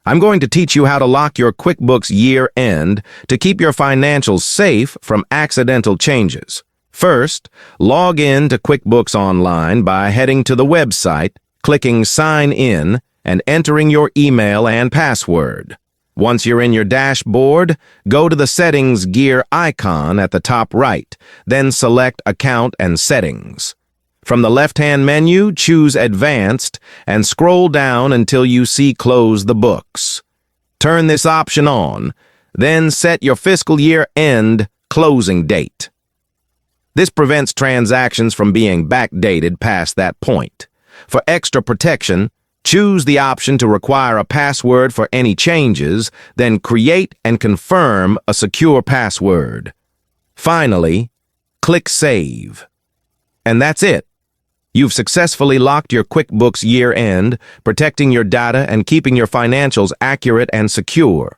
I'm going to teach you how to lock your QuickBooks year-end to keep your financials safe from accidental changes. First, log in to QuickBooks Online by heading to the website, clicking Sign In, and entering your email and password. Once you're in your dashboard, go to the Settings gear icon at the top right, then select Account and Settings. From the left-hand menu, choose Advanced and scroll down until you see Close the Books. Turn this option on, then set your fiscal year-end closing date. This prevents transactions from being backdated past that point. For extra protection, choose the option to require a password for any changes, then create and confirm a secure password. Finally, click Save. And that's it. You've successfully locked your QuickBooks year-end, protecting your data and keeping your financials accurate and secure.